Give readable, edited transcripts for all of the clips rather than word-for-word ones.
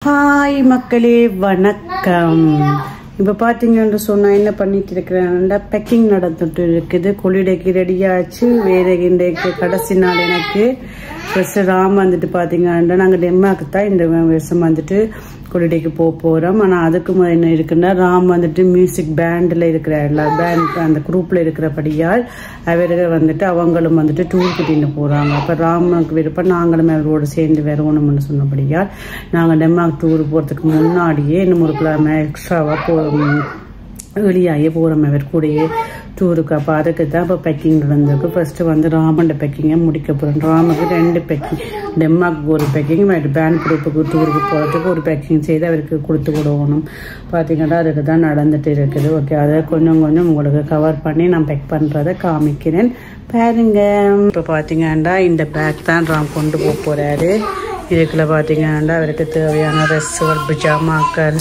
Hi மக்களே, வணக்கம். இப்போ பார்த்தீங்கன்னு சொன்னால் என்ன பண்ணிட்டு இருக்கிறேன்னா பேக்கிங் நடந்துட்டு இருக்குது. கொள்ளிடைக்கு ரெடியாச்சு. வேற இன்றைக்கு கடைசி நாள் எனக்கு ஃபர்ஸ்ட் ராம் வந்துட்டு பார்த்தீங்கன்னா நாங்கள் டென்மார்க்கு தான் இந்த வருஷம் வந்துட்டு கொள்ளிடைக்கு போகிறோம். ஆனால் அதுக்கு என்ன இருக்குன்னா ராம் வந்துட்டு மியூசிக் பேண்டில் இருக்கிற எல்லா பேண்ட் அந்த குரூப்பில் இருக்கிறபடியால் அவர்கள் வந்துட்டு அவங்களும் வந்துட்டு டூர் கூட்டின்னு போகிறாங்க. அப்போ ராமுக்கு விருப்பம் நாங்களும் அவரோடு சேர்ந்து வரணும்னு சொன்னபடியால் நாங்கள் டென்மார்க் டூர் போகிறதுக்கு முன்னாடியே இன்னும் ஒரு கிழமை எக்ஸ்ட்ராவாக வெளியாகி போகிறோம் அவர் கூடயே டூருக்கு. அப்போ அதுக்கு தான் இப்போ பேக்கிங் நடந்திருக்கு. ஃபர்ஸ்ட்டு வந்து ராமண்ட பேக்கிங்கை முடிக்க போகிறோம். ராமுக்கு 2 பேக்கிங், டென்மார்க்கு ஒரு பேக்கிங், பேண்ட் குரூப்புக்கு டூருக்கு போகிறதுக்கு ஒரு பேக்கிங் செய்து அவருக்கு கொடுத்து விடணும். பார்த்தீங்கன்னா அதுக்கு தான் நடந்துட்டு இருக்குது. ஓகே, அதை கொஞ்சம் கொஞ்சம் உங்களுக்கு கவர் பண்ணி நான் பேக் பண்ணுறதை காமிக்கிறேன் பாருங்க. இப்போ பார்த்தீங்கன்னா இந்த பேக் தான் ராம் கொண்டு போக போகிறாரு. இதுக்குள்ள பார்த்தீங்கன்னா அவருக்கு தேவையான ட்ரெஸ்ஸுகள், பிஜாமாக்கள்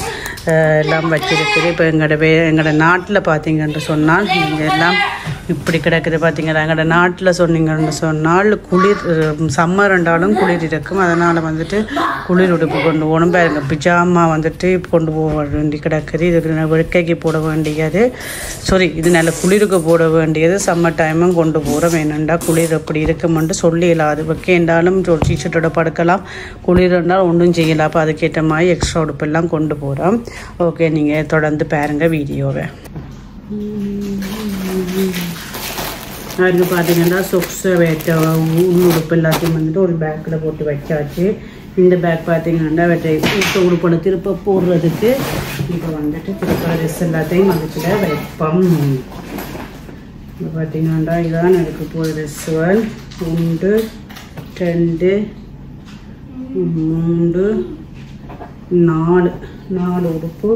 எல்லாம் வச்சிருக்குது. இப்போ எங்களோட நாட்டில் பார்த்தீங்கன்னு சொன்னால் இங்கே எல்லாம் இப்படி கிடக்குது. பார்த்தீங்கன்னா எங்களோட நாட்டில் சொன்னீங்கன்னு சொன்னால் குளிர் சம்மர் ரெண்டாலும் குளிர் இருக்கும். அதனால் வந்துட்டு குளிர் உடுப்பு கொண்டு போகணும். பாருங்க, பிஜாமா வந்துட்டு கொண்டு போக வேண்டி கிடக்குது. இதுக்கு வெக்கைக்கு போட வேண்டியது, இது நல்ல குளிருக்கு போட வேண்டியது. சம்மர் டைமும் கொண்டு போகிறோம். வேணுண்டா குளிர் எப்படி இருக்குமென்று சொல்லிடலாம். அது வைக்கேண்டாலும் டிஷர்ட்டோட படுக்கலாம், குளிர் இருந்தால் ஒன்றும் செய்யலாம். அப்போ அதுக்கேற்ற மாதிரி எக்ஸ்ட்ரா உடுப்பெல்லாம் கொண்டு போகிறோம். ஓகே, நீங்கள் தொடர்ந்து பாருங்கள் வீடியோவை. அதுக்கு பார்த்தீங்கன்னா சொக்ஸை வைக்க உடுப்பு எல்லாத்தையும் வந்துட்டு ஒரு பேக்கில் போட்டு வச்சாச்சு. இந்த பேக் பார்த்தீங்கன்னா உடுப்பை திருப்ப போடுறதுக்கு இப்போ வந்துட்டு திருப்ப ட்ரெஸ் எல்லாத்தையும் வந்துட்டு வைப்போம். இப்போ பார்த்தீங்கன்னா இதான் எனக்கு போகிற ட்ரெஸ்ஸுகள் 1 2 3 4 உடுப்பு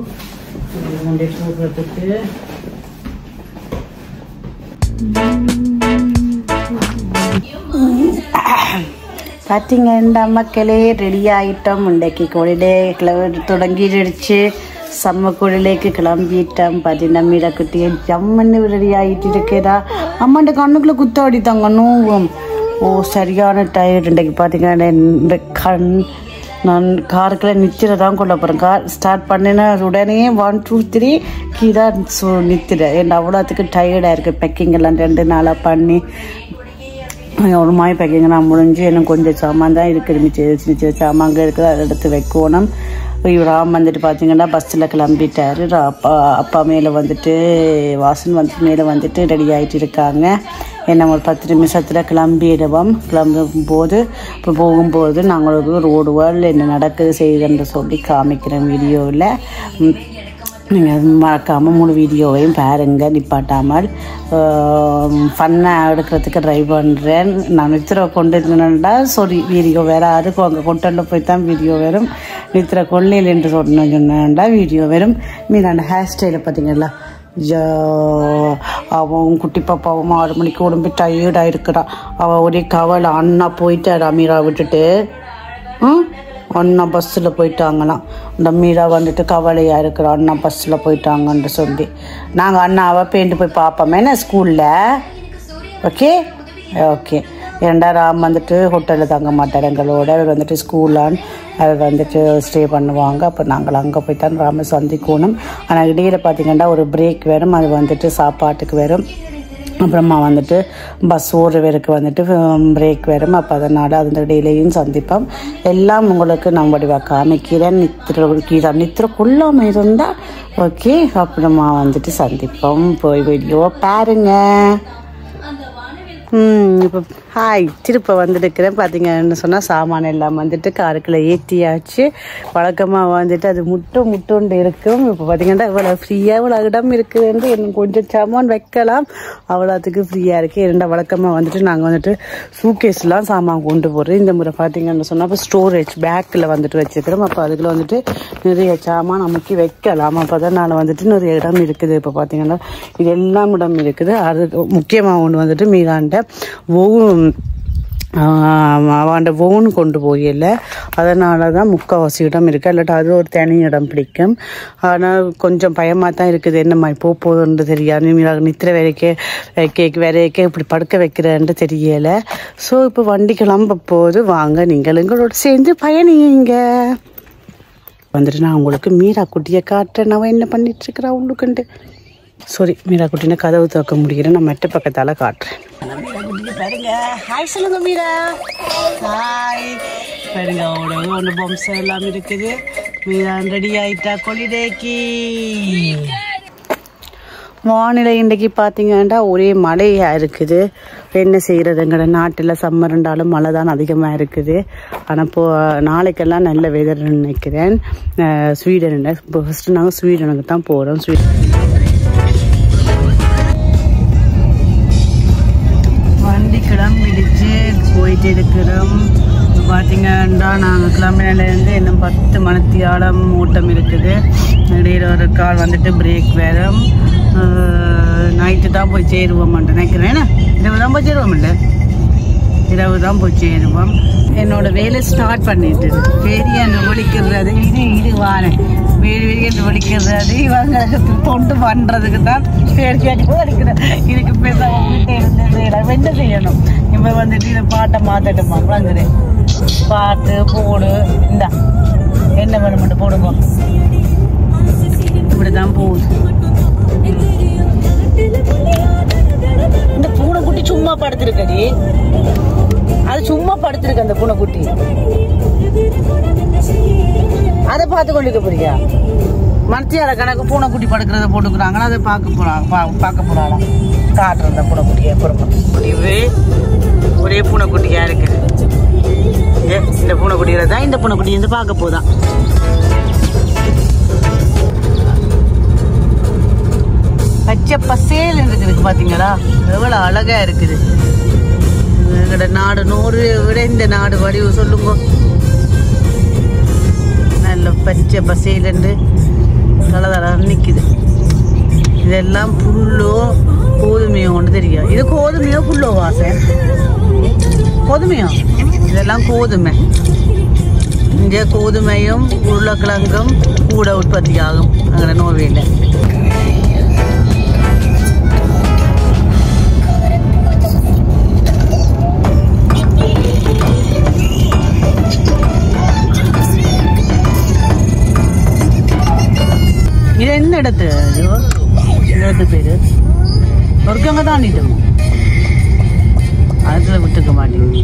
கொண்டே போடுறதுக்கு. பார்த்தீங்கன்னா மக்களே ரெடி ஆகிட்டோம். இன்றைக்கு கொள்ளிடை தொடங்கிடுச்சு. செம்ம கொள்ளிடைக்கு கிளம்பிட்டோம். பார்த்தீங்கன்னா மீராக்குட்டியை ஜம்மன்னு ரெடி ஆகிட்டு இருக்கிறா. அம்மாண்ட கண்ணுக்குள்ளே குத்தாடி தாங்க நோவும். சரியான டயர்டு. இன்றைக்கு பார்த்தீங்கன்னா இந்த நான் காருக்குள்ளே நிற்கிறதான் கொள்ள போகிறேன். கார் ஸ்டார்ட் பண்ணினா உடனே 1 2 3 கீழே நிற்கிறேன். என் அவ்வளோத்துக்கு டயர்டாக இருக்குது. பேக்கிங் எல்லாம் 2 நாளாக பண்ணி ஒரு மாதிரி பேக்கிங்லாம் முடிஞ்சு இன்னும் கொஞ்சம் சாமான் தான் இருக்குது. சின்ன சாமான் அங்கே இருக்குது, அதை எடுத்து வைக்கணும். ராம் வந்துட்டு பார்த்தீங்கன்னா பஸ்ஸில் கிளம்பிட்டார். அப்பா மேலே வந்துட்டு வாசன் வந்துட்டு மேலே வந்துட்டு ரெடி ஆகிட்டு இருக்காங்க. என்ன ஒரு 10 நிமிஷத்தில் கிளம்பிடுவோம். கிளம்பும்போது இப்போ போகும்போது நாங்களுக்கு ரோடுவால் என்ன நடக்குது செய்யுதுன்ற சொல்லி காமிக்கிறேன் வீடியோவில். நீங்கள் மறக்காமல் 3 வீடியோவையும் பாருங்கள் நிப்பாட்டாமல். ஃபன்னாக எடுக்கிறதுக்கு ட்ரை பண்ணுறேன். நான் நித்திரை கொண்டு இருந்தேன்னா வீடியோ வேறு யாருக்கும் அங்கே கொண்டு போய் தான் வீடியோ வரும். நித்திரை கொள்ளையில் என்று சொன்னா வீடியோ வரும். மீதான ஹேர் ஸ்டைலை பார்த்தீங்களா, அவன் குட்டி பாப்பாவும் 6 மணிக்கு உடம்பு டயர்டாக இருக்கிறான். அவள் ஒரே கவலை. அண்ணா போயிட்டார் அமீரா விட்டுட்டு. அண்ணா பஸ்ஸில் போயிட்டாங்களாம். இந்த மீரா வந்துட்டு கவலையாக இருக்கிற அண்ணா பஸ்ஸில் போயிட்டாங்கன்னு சொல்லி நாங்கள் அண்ணாவை பேண்டு போய் பார்ப்போமே என்ன ஸ்கூலில். Okay okay. 2 வந்துட்டு ஹோட்டலில் தங்க மாட்டார் எங்களோட. அவர் வந்துட்டு ஸ்கூலான் அவர் வந்துட்டு ஸ்டே பண்ணுவாங்க. அப்போ நாங்கள் அங்கே போய் தான் ராம சந்திக்கணும். ஆனால் இடையில பார்த்திங்கன்னா ஒரு பிரேக் வரும். அது வந்துட்டு சாப்பாட்டுக்கு வரும். அப்புறமா வந்துட்டு பஸ் ஓடுறவருக்கு வந்துட்டு பிரேக் வரும். அப்போ அதனால் அந்த இடையிலையும் சந்திப்போம். எல்லாம் உங்களுக்கு நான் வடிவாக காமிக்கிறேன். நித்திர கொள்ளாமல் இருந்தால் ஓகே. அப்புறமா வந்துட்டு சந்திப்போம். போய் வீடியோ பாருங்க. இப்போ ஹாய் திருப்ப வந்துருக்கிறேன். பார்த்தீங்கன்னு சொன்னால் சாமான் எல்லாம் வந்துட்டு காருக்குள்ளே ஏற்றியாச்சு. வழக்கமாக வந்துட்டு அது முட்டுண்டு இருக்கும். இப்போ பார்த்தீங்கன்னா இவ்வளோ ஃப்ரீயாக இவ்வளோ இடம் இருக்குதுன்னு இன்னும் கொஞ்சம் சாமான் வைக்கலாம். அவ்வளோத்துக்கு ஃப்ரீயாக இருக்குது. 2 வழக்கமாக வந்துட்டு நாங்கள் வந்துட்டு சூக்கேஸ்லாம் சாமான் கொண்டு போடுறோம். இந்த முறை பார்த்தீங்கன்னு சொன்னால் இப்போ ஸ்டோரேஜ் பேக்கில் வந்துட்டு வச்சுக்கிறோம். அப்போ அதுக்குள்ள வந்துட்டு நிறைய சாமான் நமக்கு வைக்கலாம். அப்போ அதனால் வந்துட்டு நிறைய இடம் இருக்குது. இப்போ பார்த்தீங்கன்னா இது எல்லாம் இடம் இருக்குது. அது முக்கியமாக ஒன்று வந்துட்டு மீதாண்ட அவன் ஓன் கொண்டு போகல. அதனால தான் முக்கால்வாசி இடம் இருக்குது. இல்லாட்டா அது ஒரு தனி இடம் பிடிக்கும். ஆனால் கொஞ்சம் பயமாக தான் இருக்குது. என்னம்மா போகுதுன்னு தெரியாது. நித்திர வரைக்கே இப்படி படுக்க வைக்கிறேன்னு தெரியலை. ஸோ இப்போ வண்டி கிளம்ப போது வாங்க நீங்களும் எங்களோட சேர்ந்து பயணிங்க. வந்துட்டு நான் உங்களுக்கு மீரா குட்டியை காட்டுறேன். அவன் என்ன பண்ணிட்டு இருக்கிறா உள்ளுக்குண்டு. சாரி, மீரா குட்டினை கதவு திறக்க முடிகிறேன். நான் மெட்ட பக்கத்தால் காட்டுறேன். மீரா குட்டிக்கு பாருங்க. ஹாய் சொல்லுங்க மீரா. ஹாய் பாருங்க. அவ்வளோ ஒன்று பொம்ஸ் எல்லாம் இருக்குது. மீரா ரெடி ஆயிட்டா கொலிடேக்கி. வானிலை இன்றைக்கி பார்த்தீங்கன்னா ஒரே மழையாக இருக்குது. என்ன செய்கிறதுங்கிற நாட்டில் சம்மர்ண்டாலும் மழை தான் அதிகமாக இருக்குது. ஆனால் இப்போது நாளைக்கெல்லாம் நல்ல வெதர் நினைக்கிறேன். ஸ்வீடன் இப்போ ஃபஸ்ட்டு நாங்கள் ஸ்வீடனுக்கு தான் போகிறோம். வண்டி கிளம்பிடுச்சு, போயிட்டு இருக்கிறோம். இப்போ பார்த்தீங்கன்னா நாங்கள் கிளம்பினிலேருந்து இன்னும் 10 மணித்தியாலம் ஓட்டம் இருக்குது. இடையில ஒரு கால் வந்துட்டு பிரேக் வேறு. நைட்டு தான் போய் சேருவோம் நினைக்கிறேன். இரவு தான் போய் சேருவோம். இல்லை, இரவு தான் போய் சேருவோம். என்னோட வேலை ஸ்டார்ட் பண்ணிட்டு பெரிய ஒழிக்கிறது இது வானேன் வெளியே ஒழிக்கிறது இவங்க தொண்டு பண்ணுறதுக்கு தான் பேர் ஒழிக்கிறேன். இதுக்கு பேச என்ன செய்யணும். இப்போ வந்துட்டு இதை பாட்டை மாற்றட்டுமா வாங்குறேன். பாட்டு போடு இந்தா என்ன வேணுமெண்டு போடுங்க. இப்படிதான் போகுது. இந்த பூனைக்குட்டி சும்மா படுத்திருக்கடி. அது சும்மா படுத்திருக்கு அந்த பூனைக்குட்டி. அதை பார்த்து கொண்டிருக்க போறியா? மத்தியால கணக்கு பூனைக்குட்டி படுக்கிறத போட்டுக்கிறாங்கன்னா அதை பார்க்க போறாளாம். காட்டுற அந்த பூனைக்குட்டியை பொறுப்பு ஒரே பூனைக்குட்டியா இருக்கு. இந்த பூனைக்குட்டியில தான் இந்த பூனைக்குட்டி வந்து பார்க்க போதான். பச்சை பசேல் இருக்குது பாத்தீங்களா? எவ்வளவு அழகா இருக்குது. எங்களோட நாடு 100 விட இந்த நாடு வடிவு சொல்லுங்க. நல்ல பச்சை பசேல் தலை நிக்குது. இதெல்லாம் புல்லோ கோதுமையோ ஒன்று தெரியும். இது கோதுமையோ புல்லோ வாசை? கோதுமையோ? இதெல்லாம் கோதுமை. இங்கே கோதுமையும் உருளைக்கிழங்கும் கூட உற்பத்தி ஆகும் அங்கே நோர்வேல. இது என்ன இடத்து? இடத்து பேரு ஒருக்கங்க தாண்டிட்டோம். அதுல விட்டுக்க மாட்டேங்குது.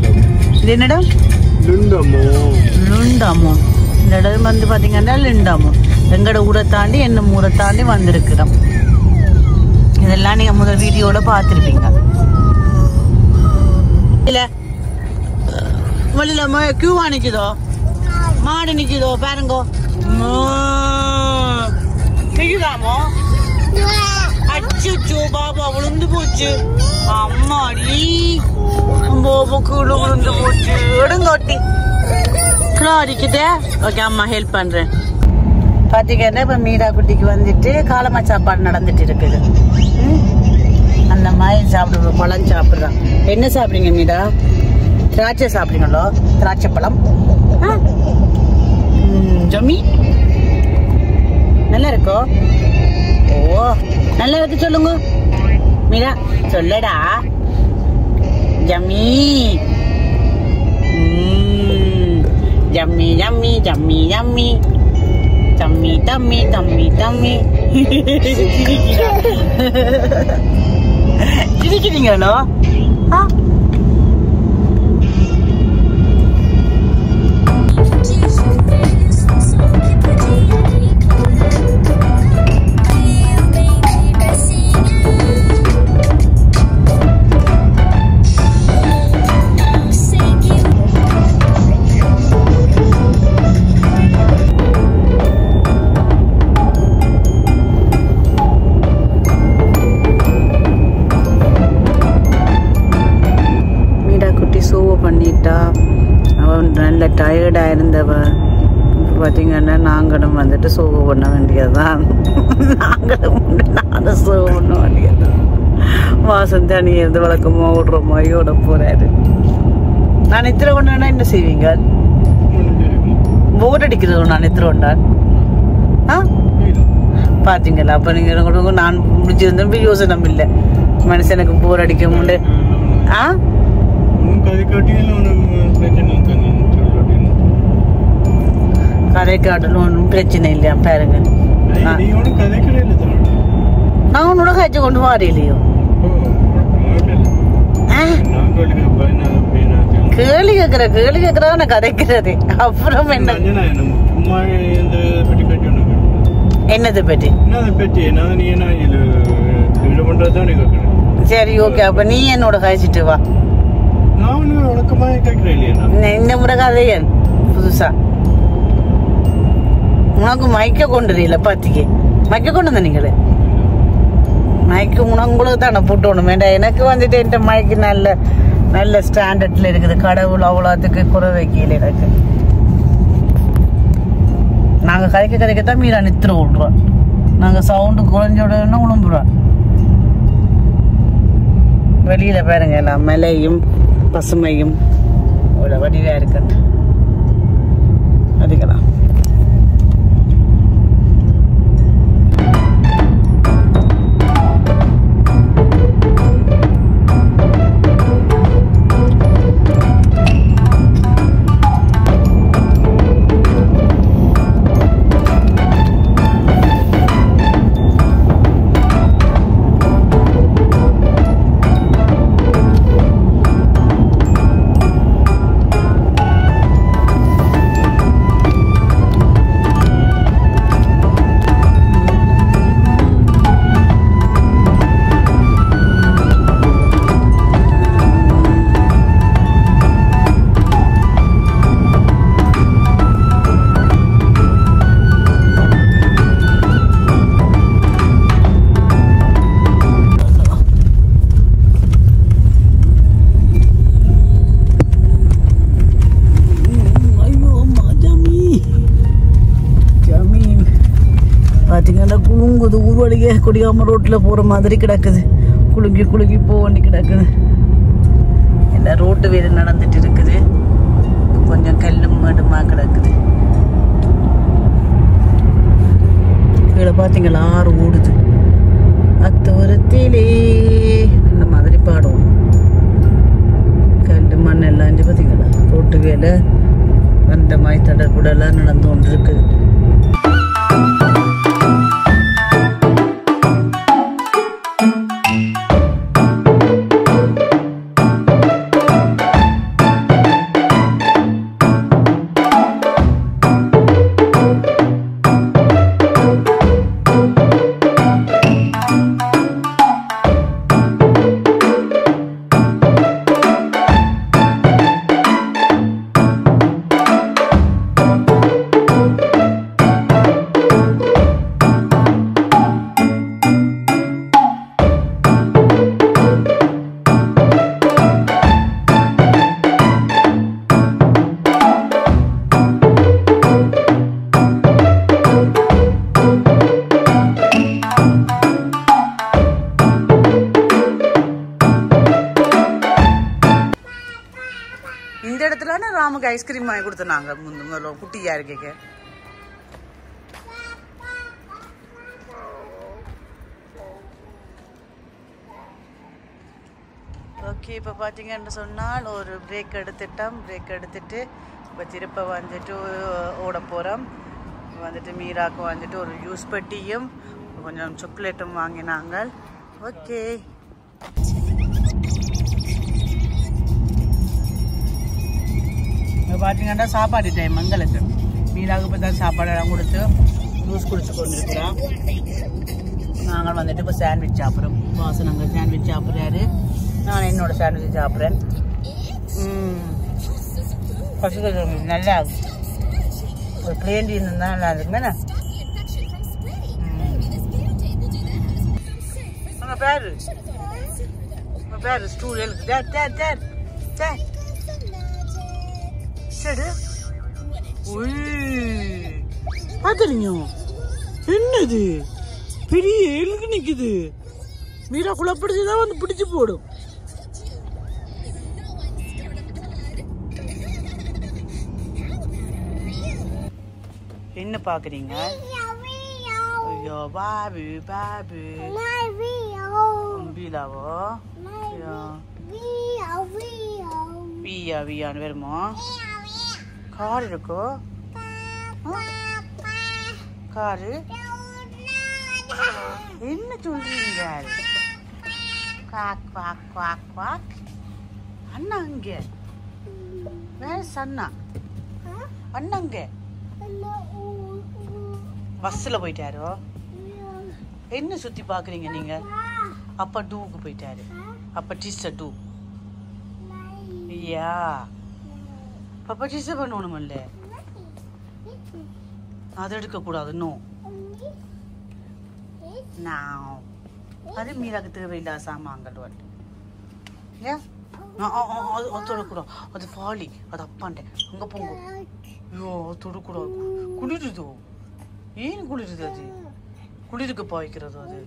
இது என்னடா? லுண்டாமோ. இந்த இடம் வந்து பாத்தீங்கன்னா லுண்டாமோ. எங்கட ஊரை தாண்டி என்ன ஊரை தாண்டி வந்திருக்கிறோம். இதெல்லாம் நீங்க முதல் வீடியோட பார்த்துருப்பீங்க. இல்ல வழியில கியூவா நிக்குதோ, மாடு நிக்குதோ பாருங்க. நிக்குதாமோ? அச்சோ பாபா விழுந்து போச்சு. அம்மாடி பாபாக்கு விழுந்து போச்சு. எடுங்கோட்டி அடிக்குதே. ஓகே, அம்மா ஹெல்ப் பண்றேன். பாத்தீங்கன்னா இப்ப மீரா குட்டிக்கு வந்துட்டு காலமா சாப்பாடு நடந்துட்டு இருக்குது. அந்த மாதிரி சாப்பிடுவோம். பழம் சாப்பிடுறான். என்ன சாப்பிடுங்க மீரா? திராட்சை சாப்பிடுங்களோ? திராட்சை பழம் ஜம்மி நல்லா இருக்கோ? ஓ நல்லா இருக்கு. சொல்லுங்க மீரா, சொல்லடா. ஜம்மி ஜம்மி ஜம்மி ஜம்மி ஜம்மி தம்மி தம்மி தம்மி தம்மி. சிரிக்கிறீங்களோ? பண்ணிட்டா. அவன் நல்ல டயர்டாக இருந்தவ. பார்த்தீங்கன்னா நாங்களும் வந்துட்டு சோவு பண்ண வேண்டியதுதான். நானும் சோவு பண்ண வேண்டியதுதான். வாசம் தண்ணி இருந்து வழக்கமாக ஓடுற மாதிரி ஓட போறாரு. நான் இத்திர கொண்டா என்ன செய்வீங்க? போர் அடிக்கிறது நான் இத்திர கொண்டான். பார்த்தீங்களா? அப்போ நீங்கள் நான் முடிச்சிருந்தேன் யோசனை இல்லை. மனுஷனுக்கு போர் அடிக்க முடியல. கதைக்காட்டில் ஒன்றும் பிரச்சனை இல்லையா பாருங்க. நான் உன்னோட காய்ச்சி கொண்டு மாறிலையோ கேள்வி கேட்கறான கதைக்கிறது. அப்புறம் என்னது பற்றி? சரி ஓகே, அப்ப நீ என்னோட காய்ச்சிட்டு வா. இந்த முறை கதையன் புதுசா உனக்கு மைக்க கொண்டுல பாத்திக்கு மைக்க கொண்டு வந்த நீங்களே மைக்கு உங்களுக்கு தானே போட்டோணும் வேண்டாம். எனக்கு வந்துட்டு என் மைக்கு நல்ல நல்ல ஸ்டாண்டர்ட்ல இருக்குது. கடவுள் அவ்வளோத்துக்கு குறை வைக்கல எனக்கு. நாங்க கதைக்கத்தான் மீரா நித்திர விடுறோம். நாங்க சவுண்டு குறைஞ்சோடனே உழும்புறோம். வெளியில பாருங்க எல்லாம் மலையும் பசுமையும் வடிவா இருக்கு. அதுக்கலாம் ஊர்வழியே கொடியாம ரோட்ல போற மாதிரி கிடக்குது. குலுங்கி குலுங்கி போக வேண்டி கிடக்குது. எல்லா ரோட்டு வேறு நடந்துட்டு இருக்குது. கொஞ்சம் கல்லும் மடுமா கிடக்குது. கீழே பாத்தீங்களா ஆறு ஓடுது. அத்தோரத்திலே இந்த மாதிரி பாடுவோம். கல்லு மண் எல்லாம் பாத்தீங்களா ரோட்டு வேலை அந்த மாதிரி தடக்கூட எல்லாம் நடந்து கொண்டு இருக்குது. ராமுக்கு ஐஸ்கிரீம் வாங்கி கொடுத்தாங்க முதல்ல குட்டியா இருக்கேக்க. ஓகே, இப்போ பார்த்தீங்கன்னு சொன்னால் ஒரு பிரேக் எடுத்துட்டோம். பிரேக் எடுத்துட்டு இப்போ திருப்ப வந்துட்டு ஓட போகிறோம். வந்துட்டு மீராக்கு வந்துட்டு ஒரு ஜூஸ் பெட்டியும் கொஞ்சம் சாக்லேட்டும் வாங்கினாங்க. ஓகே, இப்போ பார்த்தீங்கன்னா சாப்பாடு டைம் எங்களுக்கு. மீராவுக்கு இப்போ தான் சாப்பாடெல்லாம் கொடுத்து ஜூஸ் குடிச்சு கொண்டு இருக்கிறோம். நாங்கள் வந்துட்டு இப்போ சாண்ட்விச் சாப்பிட்றோம். வாசன் நாங்கள் சாண்ட்விச் சாப்பிட்றாரு, நான் என்னோட சாண்ட்விச் சாப்பிட்றேன். நல்லா ஒரு பிளேன் இருந்தால் நல்லா இருக்குங்கண்ணா. உங்கள் பேரு உங்கள் பேரு ஸ்டூல் எழுக்கு சரி. பாத்தீங்க என்னது பெரிய எலுக்கு நிக்குது. மீரா குழப்பிடிச்சுதான் வந்து பிடிச்சு போடும். என்ன பாக்குறீங்க? ஐயோ பாபு பாபு பீலாவோ வியா வியான்னு வருமோ? கார் இருக்கோ? காரு என்ன சொல்றீங்க? Quack quack quack quack. அண்ணா அங்க வேற அண்ணா அண்ணாங்க பஸ்ல போயிட்டாரோ? என்ன சுத்தி பாக்குறீங்க நீங்க? அப்பா டூக்கு போயிட்டாரு. அப்பா டீச்சர் டூ. ஐயா பாப்பா டீச்சர் பண்ணணுமில்ல, அதை எடுக்க கூடாது. நோ நான் அது மீராக்கு தேவையில்லாத சாமான்கள் வந்து ஏன் தொடக்கூடாது. அது ஃபாலி, அது அப்பாண்டேன். அங்க போங்க. ஐயோ தொடக்கூடாது, குளிருதோ? ஏன் குளிருது? அது குளிருக்கு பாய்க்கிறது அது.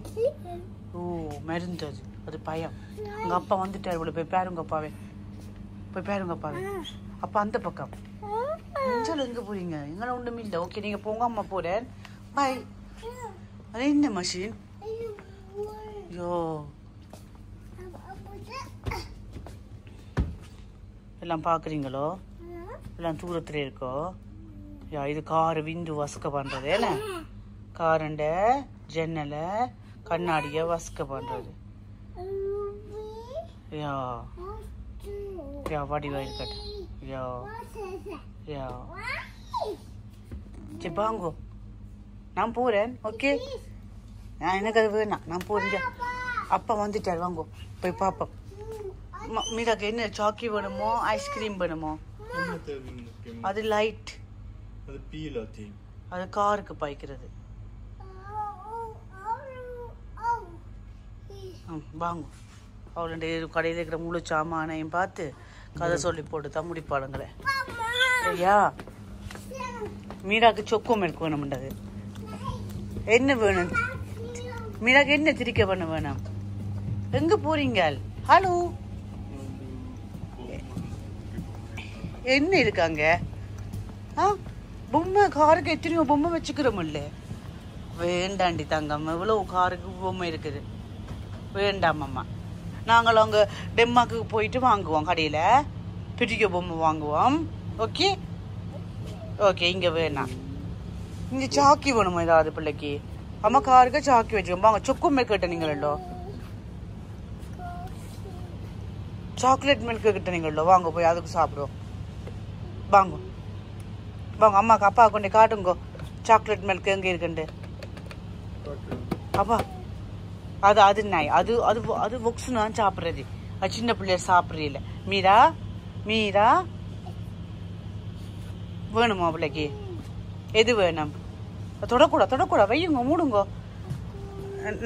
ஓ மருந்து அது, அது பயம். உங்க அப்பா வந்துட்டாரு இவ்வளவு. போய் பாருங்க அப்பாவே, போய் பாருங்க அப்பாவே. அப்பா அந்த பக்கம். நெஞ்சால எங்க போறீங்க? எங்களை ஒண்ணுமே இல்லை. ஓகே நீங்க போங்க, அம்மா போறேன். பாய். அது என்ன மஷின்? ஐயோ எல்லாம் பாக்குறீங்களோ? எல்லாம் தூரத்துல இருக்கோ? யா இது காரு விண்டு வசக்க பண்றது என்ன? காரண்ட ஜன்னல கண்ணாடிய வசக்க பண்றது. யா யா வடிவா இருக்கட்ட. யா யா சரி வாங்கோ, நான் போறேன். ஓகே எனக்கு அது வேணாம், நான் போறேன். அப்பா வந்துட்டாரு, வாங்கோ போய் பாப்போம். மீராக்கு என்ன சாக்கி வேணுமோ ஐஸ்கிரீம் வேணுமோ? அது லைட், அது காருக்கு பாய்க்கிறது. வாங்க அவளுடைய கடையில் இருக்கிற முழு சாமானையும் பார்த்து கதை சொல்லி போட்டு தான் முடிப்பாளுங்களே. ஐயா மீராக்கு சொக்கோ மில்க் வேணும்ன்றது. என்ன வேணும் மீராக்கு? என்ன திரிக்க பண்ண வேணும்? எங்க போறீங்க? ஹலோ என்ன இருக்காங்க? பொம்மை காருக்கு எத்தனையோ பொம்மை வச்சுக்கிறோமில்ல. வேண்டாண்டி தங்கம், இவ்வளவு காருக்கு பொம்மை இருக்குது. வேண்டாம் அம்மா. நாங்களும் அங்கே டென்மார்க்கு போயிட்டு வாங்குவோம், கடையில் பிடிக்க பொம்மை வாங்குவோம். ஓகே ஓகே இங்கே வேணாம். இங்கே சாக்கி வேணுமா ஏதாவது பிள்ளைக்கு? அம்மா காருக்கு சாக்கி வச்சுக்கோங்க. வாங்க சொக்கு மில்க் கிட்டனீங்களோ, சாக்லேட் மில்க் கிட்டனீங்களோ, வாங்க போய் அதுக்கு சாப்பிடுவோம். வாங்க வாங்க அம்மாக்கு அப்பா கொண்டு காட்டுங்கோ சாக்லேட் மில்க் எங்கே இருக்குண்டு. அப்பா அது அது நாய், அது அது அது பொக்ஸு தான் சாப்பிட்றது. அது சின்ன பிள்ளையர் சாப்பிட்றீல. மீரா மீரா வேணுமா பிள்ளைக்கு? எது வேணும்? தொடக்கூடாது தொடக்கூடாது, வையுங்க மூடுங்கோ.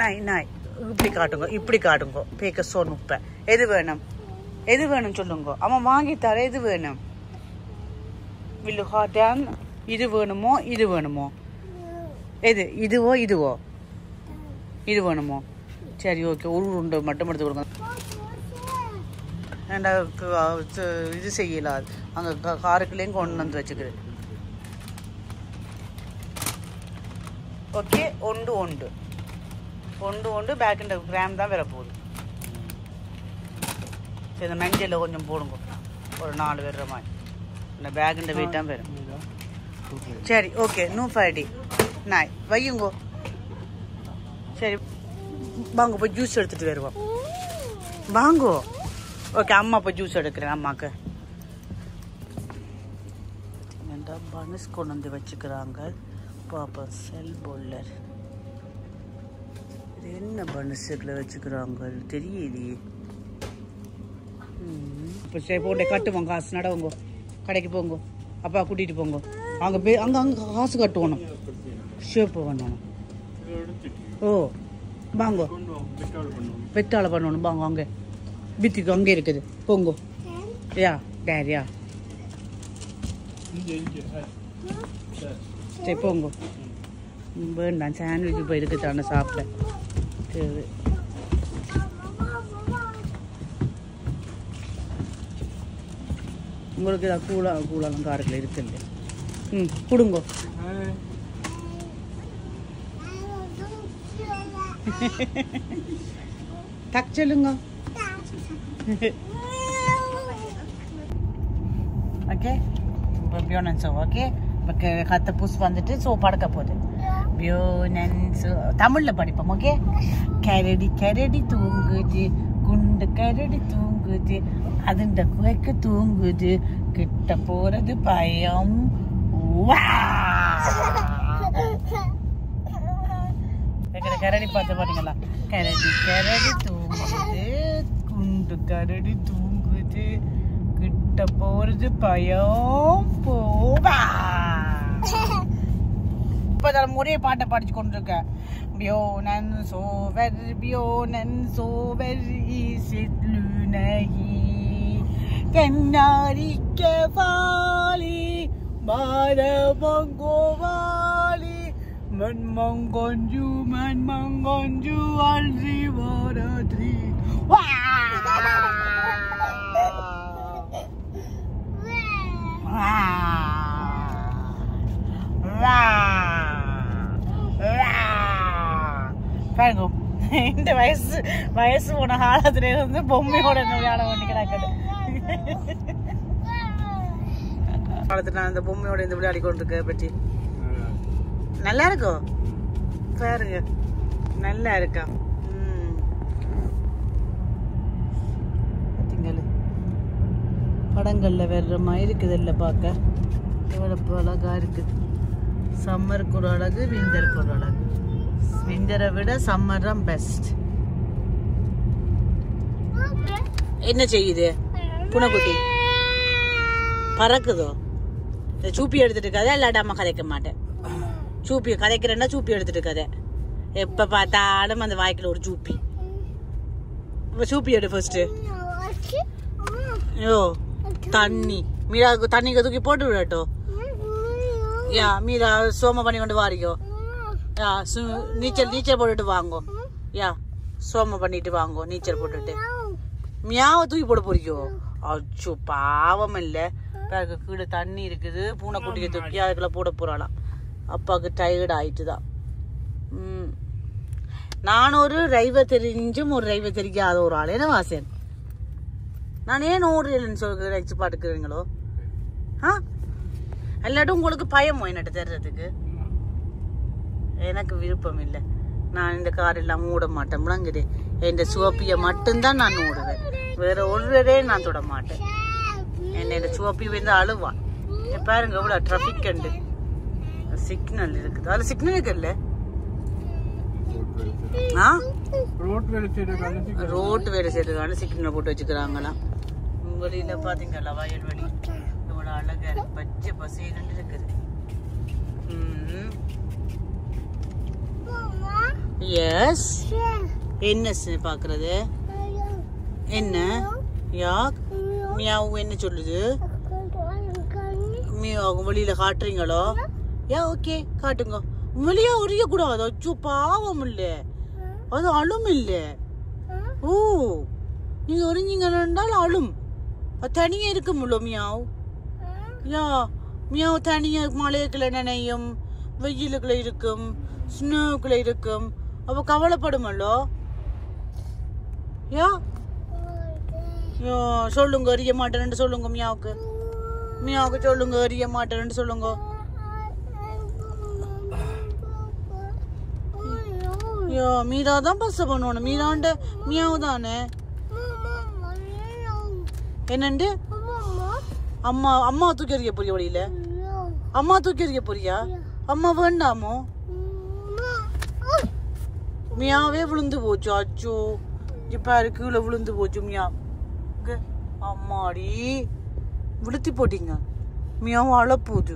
நாய் நாய் இப்படி காட்டுங்க, இப்படி காட்டுங்கோ. பேக்க சோனுப்ப. எது வேணும்? எது வேணும் சொல்லுங்க. அம்மா வாங்கித்தார. எது வேணும்? வில்லு ஹாட்டான். இது வேணுமோ இது வேணுமோ? எது? இதுவோ இதுவோ? இது வேணுமோ? சரி ஓகே, ஒரு உருண்டை மட்டும் எடுத்து கொடுங்க. ஏண்டா இது செய்யலாம், அங்கே காருக்குள்ளேயும் கொண்டு வந்து வச்சுக்குது. ஓகே ஒன்று ஒன்று ஒன்று ஒன்று பேக்கிண்ட கிராம் தான் வர போகுது. சரி இந்த மஞ்சளில் கொஞ்சம் போடுங்க, ஒரு 4 பேர் மாதிரி. இந்த பேக்கிண்ட வெயிட் தான் வரும். சரி ஓகே நூ ஃபைடி நாய் வையுங்கோ. சரி வாங்க போய் ஜூஸ் எடுத்துட்டு வருவோம். வாங்கோ. ஓகே அம்மா போய் ஜூஸ் எடுக்கிறேன். அம்மாக்கு பனஸ் கொண்டு வந்து வச்சுக்கிறாங்க. பாப்பா செல் போல்லர் இது என்ன பனஸுக்குள்ள வச்சுக்கிறாங்க தெரியுது. இப்போ சரி போட்டே கட்டுவோம். காசு நடவுங்கோ, கடைக்கு போங்க. அப்பா கூட்டிகிட்டு போங்க. அங்கே அங்கே அங்கே காசு கட்டுவோணும். ஷேப்பு பண்ணணும். ஓ வாங்க வெத்தாளை பண்ணணும். வாங்க அங்கே பித்திக்கு அங்கே இருக்குது. போங்க. யா டேரியா சரி போங்க. வேண்டாம் சாண்ட்விச் இப்போ இருக்குதானே சாப்பிட. சரி உங்களுக்கு ஏதாவது கூலாலும் காருக்குள்ள இருக்குல்ல. கொடுங்கோ. டக் சொல்லுங்க. ஓகே இப்போ பியோனன்ஸோ ஓகே கத்த புஸ் வந்துட்டு சோ படுக்க போகுது. தமிழ்ல படிப்போம். ஓகே. கரடி கரடி தூங்குது, குண்டு கரடி தூங்குது, அதுண்ட குறைக்கு தூங்குது, கிட்ட போறது பயம். கரடி பார்த்து பாத்தீங்களா? கரடி கரடி தூங்குது, குண்டு கரடி தூங்குது, கிட்ட போறது பயம். போவா இப்பதான் ஒரே பாட்டை படிச்சு கொண்டிருக்க. Björnen sover, björnen sover i sitt luneri. Den är icke farlig, bara man går varlig. Men man kan ju aldrig vara trygg. பாருங்க, இந்த வயசு போன காலத்துல இருந்து பொம்மையோட விளையாட வேண்டி கிடக்குது. காலத்துல நான் இந்த பொம்மையோட இந்த விளையாடி கொண்டிருக்க பற்றி நல்லா இருக்கும். பாருங்க, நல்லா இருக்கா? படங்கள்ல வேற மாதிரி இருக்குது இல்ல, பார்க்க எவ்வளவு அழகா இருக்குது. சம்மருக்கு ஒரு அழகு, விண்டருக்கு ஒரு அழகு. விண்டரை விட சம்மர் தான் பெஸ்ட். என்ன செய்யுது பூனைக்குட்டி? பறக்குதோ? சூப்பி எடுத்துட்டு இருக்காத, இல்லாடாம கதைக்க மாட்டேன். சூப்பி கதைக்கிறேன்னா சூப்பி எடுத்துட்டு இருக்காத. எப்ப பார்த்தாலும் அந்த வாய்க்குல ஒரு சூப்பி. சூப்பி எடு ஃபர்ஸ்ட். ஐயோ தண்ணி, மீராவுக்கு தண்ணிக்கு தூக்கி போட்டு விடட்டும். யா மீரா சோம பண்ணி கொண்டு வாரியோ. யா நீச்சல் போட்டுட்டு வாங்கோ. யா சோம பண்ணிட்டு வாங்கோ, நீச்சல் போட்டுட்டு. மியாவை தூக்கி போட போறியோ? அச்சோ பாவம் இல்ல. கீழே தண்ணி இருக்குது, பூனைக்குட்டியை தூக்கி அதுக்குள்ள போட போறாளாம். அப்பாவுக்கு டயர்ட் ஆயிட்டுதான். நான் ஒரு ரைவ தெரிஞ்சும் ஒரு ரைவ தெரியாத ஒரு ஆள். என்ன வாசன், நான் ஏன் ஓடுறேன்னு சொல்லி நினைச்சு பாட்டுக்கிறீங்களோ? எல்லாட்டும் உங்களுக்கு பயமோ என்னட்டு தர்றதுக்கு? எனக்கு விருப்பம் இல்லை. நான் இந்த கார் எல்லாம் ஓட மாட்டேன். முழங்குது என் சுவப்பிய மட்டும்தான் நான் ஓடுவேன். வேற ஒருவரே நான் தொட மாட்டேன். என்ன சுவப்பி வந்து அழுவான். பாருங்க எவ்வளவு டிராபிக் உண்டு. சிக்னல் இருக்குது. அதுல சிக்னல் இருக்குல்ல. ரோட் வேலை செய்யறதுக்கான சிக்னல் போட்டு வச்சுக்கிறாங்களாம். வெளியில பாத்தீங்களா வயல்வெளி எவ்வளவு அழகா இருக்கு. பச்சை பசேன்னு இருக்குது. எஸ் என்ன பாக்குறது? என்ன யாக் மியாவு என்ன சொல்லுது? மியாவு வெளியில காட்டுறீங்களோ? யா ஓகே காட்டுங்க. வெளியா உரிய கூடாது. அச்சோ பாவம் இல்ல, அது அழும் இல்ல. ஓ நீங்க உறிஞ்சிங்கன்றால் அழும். தனியா இருக்கும்ல மியாவ். யா மியாவ் தனியா மழைக்குள்ள நினையும், வெயிலுக்குள்ள இருக்கும், ஸ்னோக்குள்ள இருக்கும். அப்ப கவலைப்படுமல்லோ. யா யா சொல்லுங்க, அறிய மாட்டேன்னு சொல்லுங்க மியாவுக்கு. மியாவுக்கு சொல்லுங்க, அறிய மாட்டேன்னு சொல்லுங்க. யா மீரா தான் பஸ் பண்ணணும். மீராண்ட மியாவு தானே. என்னண்டு அம்மா அம்மா தூக்கி எறிய போறியா? வழியில அம்மா தூக்கி எறிய போறியா? அம்மா வேண்டாமோ? மியாவே விழுந்து போச்சு. அச்சோ இப்ப கீழே விழுந்து போச்சு மியா. அம்மாடி விழுத்தி போட்டீங்க. மியாவும் அழப்போகுது.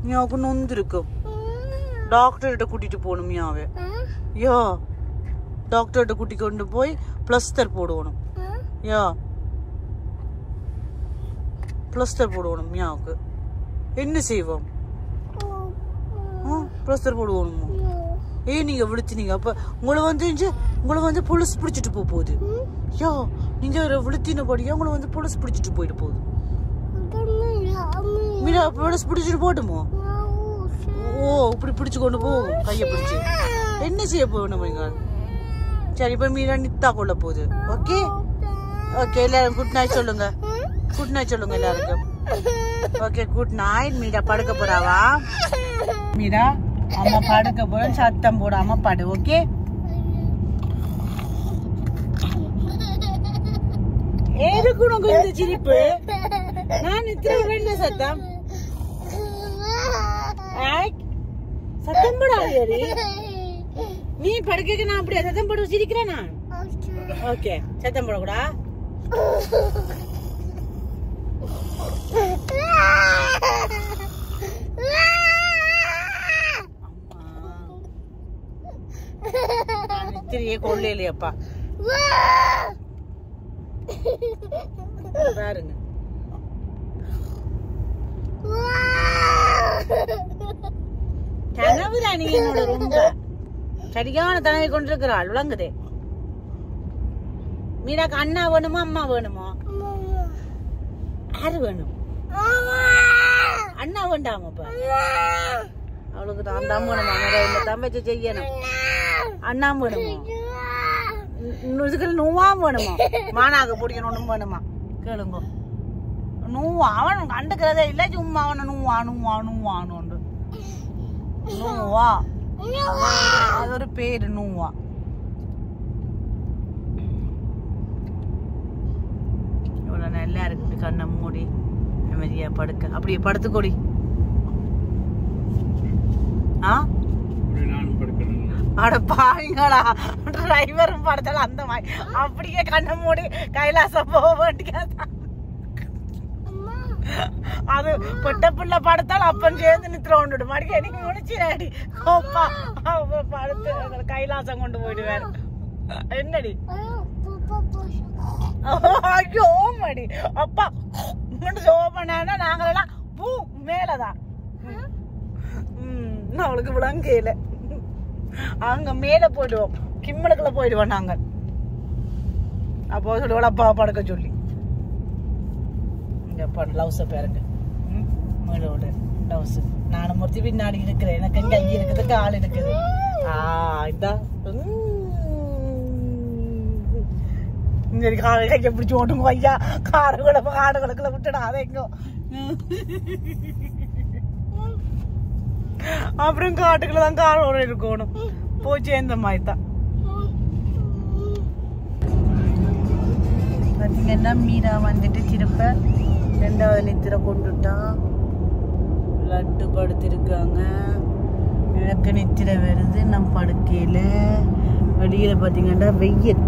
மியாவுக்கு நொந்து இருக்கும். டாக்டர்கிட்ட கூட்டிட்டு போகணும் மியாவே. யா டாக்டர்கிட்ட கூட்டி கொண்டு போய் பிளஸ்டர் போடணும். யா பிளஸ்டர் போடணும் மியாவுக்கு. என்ன செய்வோம்? பிளஸ்டர் போடுவோம். ஏன் நீங்க விழுத்தினீங்க? அப்ப உங்களை வந்து போலீஸ் பிடிச்சிட்டு போகுது. யா நீங்க விழுத்தினபடியா உங்களை வந்து போலீஸ் பிடிச்சிட்டு போயிட்டு போகுது. மீரா போலீஸ் பிடிச்சிட்டு போட்டுமோ? ஓ இப்படி பிடிச்சு கொண்டு போ, கைய பிடிச்சு. என்ன செய்ய போகணும்? சரி இப்ப மீரா நித்தா கொள்ள போகுது. ஓகே ஓகே எல்லாரும் குட் நைட் சொல்லுங்க. குட் நைட் சொல்லுங்க எல்லாருக்கும். Okay good night. மீரா படுக்க போறாவா? மீரா அம்மா படுக்க போற, சத்தம் போடாம படு. ஓகே எதுக்கு உனக்கு இந்த சிரிப்பு? நான் நித்திர சத்தம் சத்தம் போடாதே. நீ படுக்க நான் அப்படியே சத்தம் போட்டு சிரிக்கிறேன் நான். ஓகே சத்தம் போடக்கூடா. நித்திரையே கொள்ள இல்லையப்பா பாருங்க. கனவுதான் நீ என்னோட ரொம்ப சரியான தனவை கொண்டிருக்கிறாள். விளங்குதே. மீராக்கு அண்ணா வேணுமா அம்மா வேணுமா? யாரு வேணும்? அண்ணா வேண்டாமப்பா. அவளுக்கு தான் தான் வேணுமா? இந்த தம்பச்சி செய்யணும். அண்ணா வேணுமா? நூவாம் வேணுமா? மானாக பிடிக்கணும் வேணுமா? கேளுங்க. நூவா அவன் கண்டுக்கிறதே இல்ல. சும்மா அவனை நூவா நூவா நூவானு நூவா. அது ஒரு பேரு நூவா. இவ்வளவு நல்லா இருக்கு. கண்ணை மூடி அமைதியா படுக்க. அப்படியே படுத்துக்கோடி. அட பாருங்களா, டிரைவரும் படுத்தல அந்த மாதிரி. அப்படியே கண்ணை மூடி கைலாசம் போக வேண்டியதா. அது பொட்ட பிள்ளை படுத்தால் அப்பன் சேர்ந்து நித்திர மடிக்க எனக்கு முடிச்சிடாடி கோப்பா படுத்து கைலாசம் கொண்டு போயிடுவாரு. என்னடி ஐயோ மடி அப்பா சோபனா நாங்களெல்லாம் பூ மேலதான். அவளுக்கு விளங்கையில அங்க மேல போயிடுவோம். கிம்மலுக்குள்ள போயிடுவோம் நாங்க. அப்போ சொல்லுவோம் அப்பா படுக்க சொல்லி. பிளவுஸ பாருங்க. மேலோட பிளவுஸ். நானும் ஒருத்தி பின்னாடி இருக்கிறேன். எனக்கு கை இருக்குது, கால் இருக்குது. இதான் கையை பிடிச்சி ஓட்டுங்க ஐயா. காடுகளுக்குள்ள விட்டுடா அதை எங்கோ. அப்புறம் காட்டுக்குள்ளதான் காரோட இருக்கணும். போச்சு இந்த மாதிரி தான். பாத்தீங்கன்னா மீரா வந்துட்டு திருப்ப 2வது நித்திர கொண்டுட்டா. லட்டு படுத்திருக்காங்க. எனக்கு நித்திர வருது. நம் படுக்கையில வெளியில பாத்தீங்கன்னா வெயில்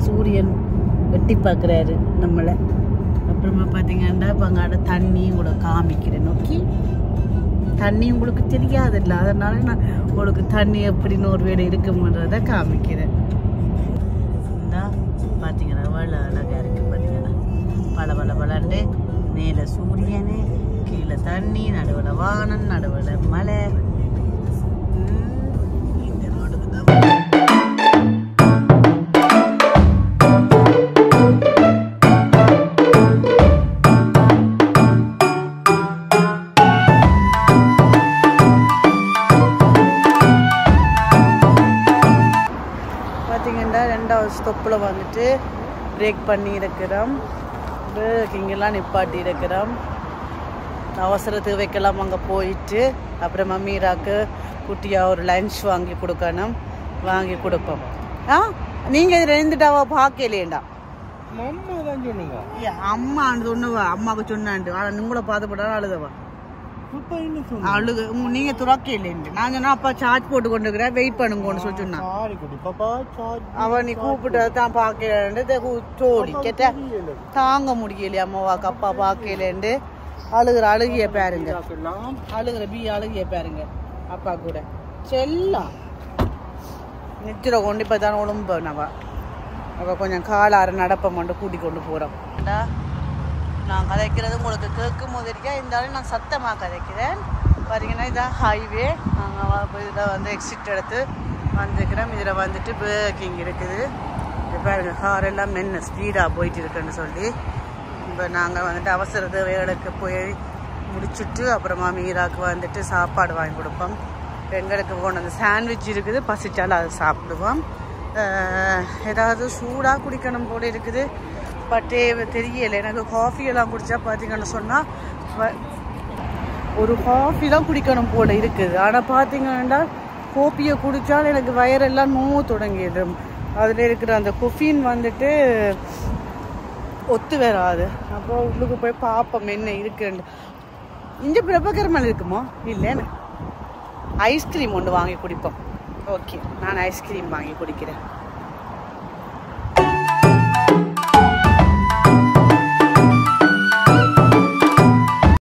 சூரியன் வெட்டி பாக்குறாரு நம்மள. அப்புறமா பாத்தீங்கன்னா பங்காட தண்ணியும் கூட காமிக்கிறேன். நோக்கி தண்ணி உங்களுக்கு தெரியாது இல்லை, அதனால நான் உங்களுக்கு தண்ணி எப்படின்னு ஒரு வேலை இருக்குன்றத காமிக்கிறேன். பாத்தீங்கன்னா வள அழகா இருக்கு. பாத்தீங்கன்னா பல பல பலண்டு மேல சூரியனு, கீழே தண்ணி, நடுவில் வானம், நடுவில் மலை. இந்த ரோடுக்கு தான் பார்த்தீங்கன்னா 2வது ஸ்டெப்பில் வந்துட்டு பிரேக் பண்ணி இருக்கிறோம். இங்கெல்லாம் நிப்பாட்டி இருக்கிறோம். அவசர தேவைக்கெல்லாம் அங்கே போயிட்டு அப்புறமா மீராக்கு குட்டியாக ஒரு லஞ்ச் வாங்கி கொடுக்கணும். வாங்கி கொடுப்போம். நீங்கள் இது 2 டாவா பார்க்கலேண்டா? அம்மான்னு சொன்னவா, அம்மாவுக்கு சொன்னான்ட்டு. ஆனால் நீங்கள பார்த்துப்பட்டாலும் அழுதவா அழுகு. நீங்க துறக்க இல்லைன்னு நான் சொன்னா அப்பா சார்ஜ் போட்டு கொண்டு இருக்கிறேன், வெயிட் பண்ணுங்கன்னு சொல்லி சொன்னான். அவன் நீ கூப்பிட்டு தான் பாக்கலன்னு சோடி கேட்ட தாங்க முடியலையா அம்மாவாக்கு அப்பா பாக்கலன்னு அழுகுற. அழுகிய பாருங்க, அழுகுற அழுகிய பாருங்க. அப்பா கூட செல்லாம் நித்திர கொண்டு இப்ப தான் உடம்புனவா. அவ கொஞ்சம் காலாறு நடப்ப மட்டும் கூட்டி கொண்டு போறோம். நான் கதைக்கிறது உங்களுக்கு கேட்கும் போது இருக்கா, இருந்தாலும் நான் சத்தமாக கதைக்கிறேன். பார்த்தீங்கன்னா இதான் ஹைவே. நாங்கள் இதில் வந்து எக்ஸிட் எடுத்து வந்துக்கிறோம். இதில் வந்துட்டு பேக்கிங் இருக்குது. இப்போ கார் எல்லாம் மென்ன ஸ்பீடாக போயிட்டு இருக்குன்னு சொல்லி இப்போ நாங்கள் வந்துட்டு அவசர தேவைகளுக்கு போய் முடிச்சுட்டு அப்புறமா மீராவுக்கு வந்துட்டு சாப்பாடு வாங்கி கொடுப்போம். எங்களுக்கு கொண்டு வந்து சாண்ட்விச் இருக்குது, பசிச்சாலும் அதை சாப்பிடுவோம். ஏதாவது சூடாக குடிக்கணும் போல இருக்குது. பட்டே தெரியலை எனக்கு. காஃபி எல்லாம் குடித்தா பார்த்தீங்கன்னு சொன்னால் ஒரு காஃபி தான் குடிக்கணும் போல் இருக்குது. ஆனால் பார்த்தீங்கன்னா கோப்பியை குடித்தால் எனக்கு வயரெல்லாம் நோவு தொடங்கிடும். அதில் இருக்கிற அந்த கொஃபீன் வந்துட்டு ஒத்து வராது. அப்போ உள்ளுக்கு போய் பார்ப்போம் என்ன இருக்குன்னு. இங்கே பிரபகரமல் இருக்குமோ இல்லைன்னு ஐஸ்கிரீம் ஒன்று வாங்கி குடிப்போம். ஓகே, நான் ஐஸ்கிரீம் வாங்கி குடிக்கிறேன்.